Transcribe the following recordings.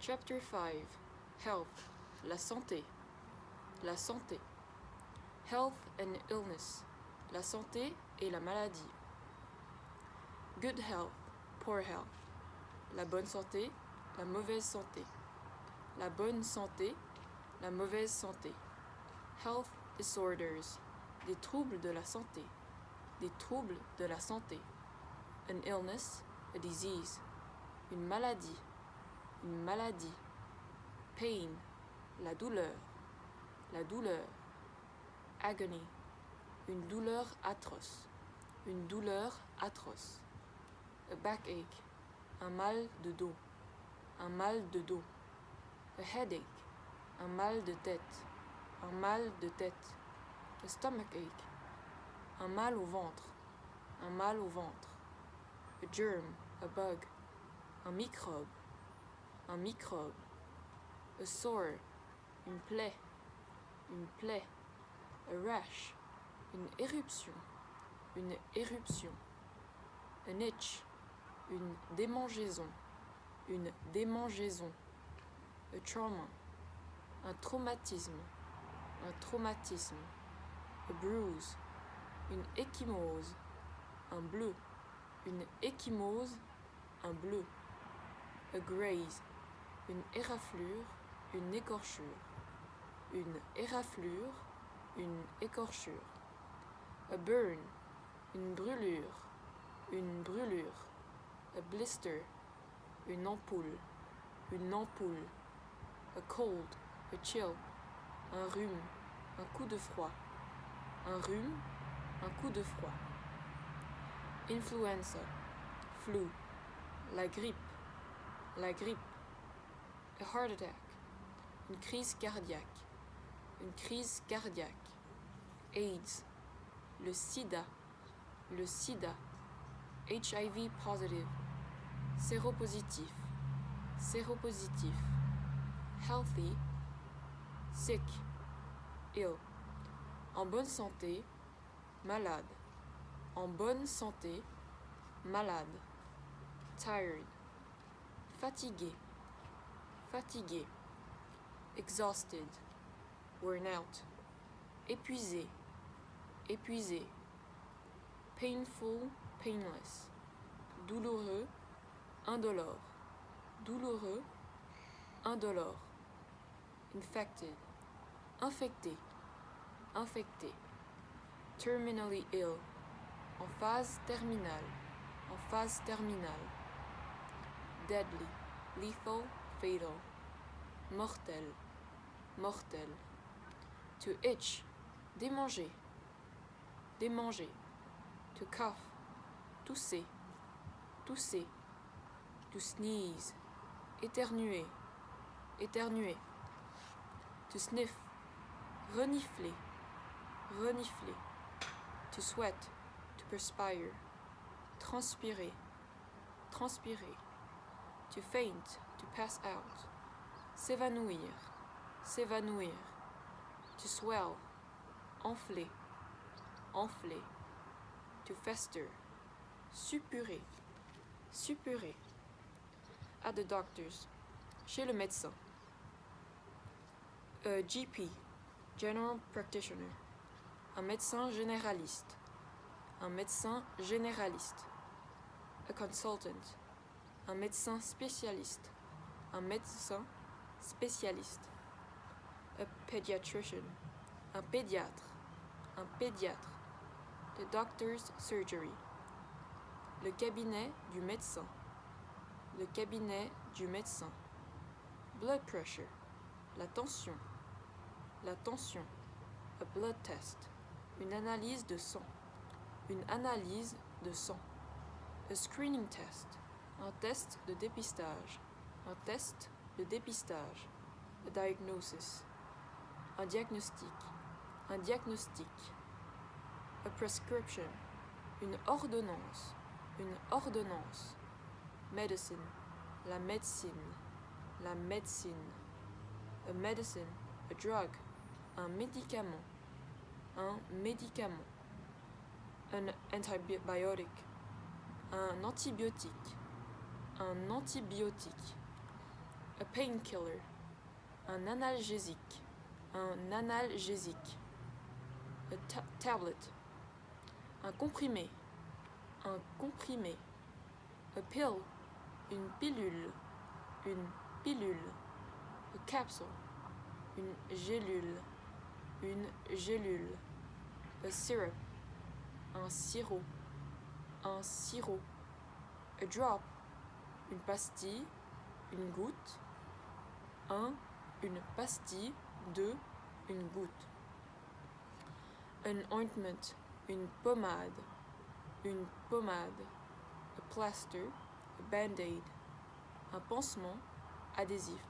Chapter 5. Health. La santé. La santé. Health and illness. La santé et la maladie. Good health. Poor health. La bonne santé, la mauvaise santé. La bonne santé, la mauvaise santé. Health disorders. Des troubles de la santé. Des troubles de la santé. An illness, a disease. Une maladie. Une maladie. Pain, la douleur. La douleur. Agony, une douleur atroce. Une douleur atroce. A backache, un mal de dos. Un mal de dos. A headache, un mal de tête. Un mal de tête. A stomachache, un mal au ventre. Un mal au ventre. A germ, a bug. Un microbe. Un microbe. A sore, une plaie. Une plaie. A rash, une éruption. Une éruption. An itch, une démangeaison. Une démangeaison. A trauma, un traumatisme. Un traumatisme. A bruise, une ecchymose. Un bleu. Une ecchymose. Un bleu. A graze, une éraflure. Une écorchure. Une éraflure. Une écorchure. A burn, une brûlure. Une brûlure. A blister, une ampoule. Une ampoule. A cold, a chill, un rhume, un coup de froid. Un rhume, un coup de froid. Influenza, flu, la grippe. La grippe. A heart attack, une crise cardiaque. Une crise cardiaque. AIDS, le sida. Le sida. HIV positive, séropositif. Séropositif. Healthy, sick, ill. En bonne santé, malade. En bonne santé, malade. Tired, fatigué. Fatigué. Exhausted, worn out. Épuisé. Épuisé. Painful, painless. Douloureux, indolore. Douloureux, indolore. Infected, infecté. Infecté. Terminally ill, en phase terminale. En phase terminale. Deadly, lethal, fatal. Mortel, mortel. To itch, démanger. Démanger. To cough, tousser. Tousser. To sneeze, éternuer. Éternuer. To sniff, renifler. Renifler. To sweat, to perspire. Transpirer. Transpirer. To faint, to pass out. S'évanouir. S'évanouir. To swell, enfler. Enfler. To fester, suppurer. Suppurer. At the doctor's, chez le médecin. A GP, general practitioner. Un médecin généraliste. Un médecin généraliste. A consultant, un médecin spécialiste. Un médecin spécialiste. A pediatrician, un pédiatre. Un pédiatre. The doctor's surgery. Le cabinet du médecin. Le cabinet du médecin. Blood pressure, la tension. La tension. A blood test, une analyse de sang. Une analyse de sang. A screening test, un test de dépistage. Un test de dépistage. A diagnosis, un diagnostic. Un diagnostic. A prescription, une ordonnance. Une ordonnance. Medicine, la médecine. La médecine. A medicine, a drug, un médicament. Un médicament. An antibiotic, un antibiotique. Un antibiotique. A painkiller. Un analgésique. Un analgésique. A tablet. Un comprimé. Un comprimé. A pill. Une pilule. Une pilule. A capsule. Une gélule. Une gélule. A syrup. Un sirop. Un sirop. A drop. Une pastille. Une goutte. Une pastille. Une goutte. An ointment. Une pommade. Une pommade. A plaster. A band-aid. Un pansement adhésif.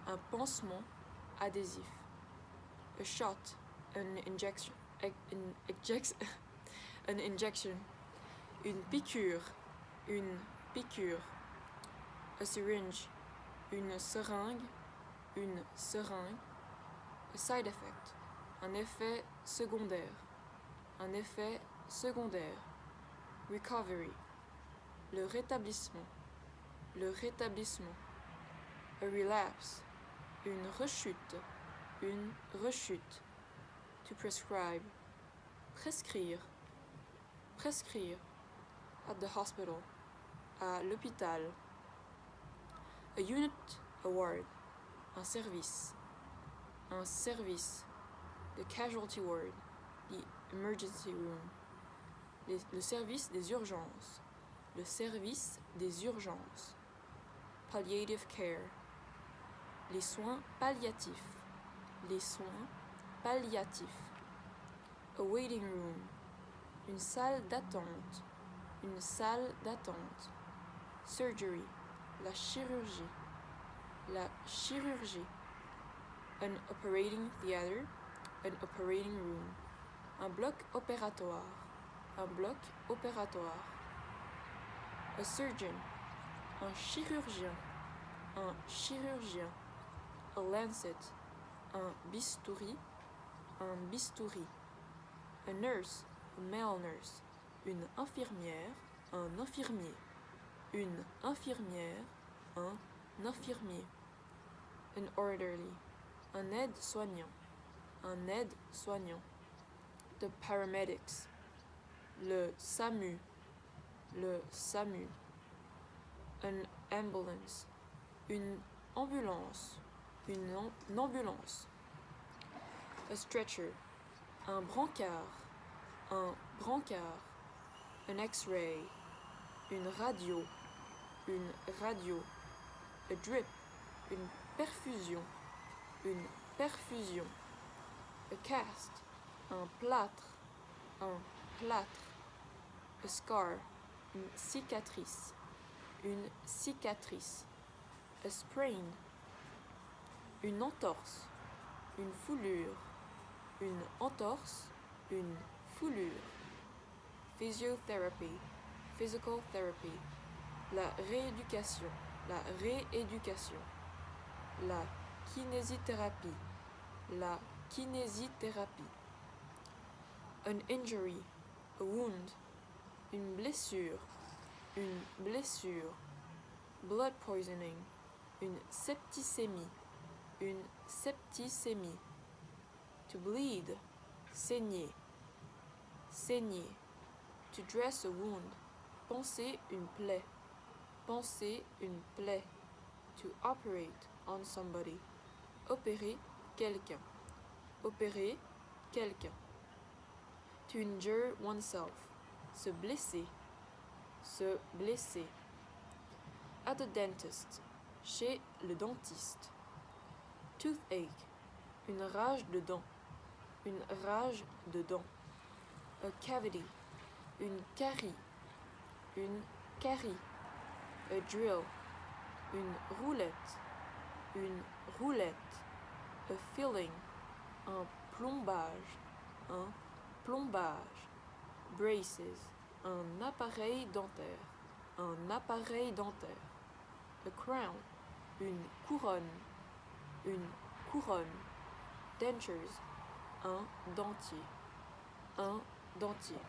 Un pansement adhésif. A shot. An injection. An injection. Une piqûre. Une piqûre. A syringe. Une seringue. Une seringue. A side effect. Un effet secondaire. Un effet secondaire. Recovery. Le rétablissement. Le rétablissement. A relapse. Une rechute. Une rechute. To prescribe. Prescrire. Prescrire. At the hospital. À l'hôpital. A unit. A ward. Un service. Un service. The casualty ward. The emergency room. Le service des urgences. Le service des urgences. Palliative care. Les soins palliatifs. Les soins palliatifs. A waiting room. Une salle d'attente. Une salle d'attente. Surgery. La chirurgie. La chirurgie. An operating theater. An operating room. Un bloc opératoire. Un bloc opératoire. A surgeon. Un chirurgien. Un chirurgien. A lancet. Un bistouri. Un bistouri. A nurse. A male nurse. Une infirmière. Un infirmier. Une infirmière. Un infirmier. An orderly. Un aide-soignant. Un aide-soignant. The paramedics. Le SAMU. Le SAMU. An ambulance. Une ambulance. Une ambulance. A stretcher. Un brancard. Un brancard. An X-ray. Une radio. Une radio. A drip. Une perfusion. Une perfusion. A cast. Un plâtre. Un plâtre. A scar. Une cicatrice. Une cicatrice. A sprain. Une entorse. Une foulure. Une entorse. Une foulure. Physiotherapy. Physical therapy. La rééducation. La rééducation. La kinésithérapie. La kinésithérapie. An injury. A wound. Une blessure. Une blessure. Blood poisoning. Une septicémie. Une septicémie. To bleed. Saigner. Saigner. To dress a wound. Panser une plaie. Panser une plaie. To operate on somebody. Opérer quelqu'un. Opérer quelqu'un. To injure oneself. Se blesser. Se blesser. At the dentist. Chez le dentiste. Toothache. Une rage de dents. Une rage de dents. A cavity. Une carie. Une carie. A drill. Une roulette. Une roulette. A filling. Un plombage. Un plombage. Braces. Un appareil dentaire. Un appareil dentaire. A crown. Une couronne. Une couronne. Dentures. Un dentier. Un dentier.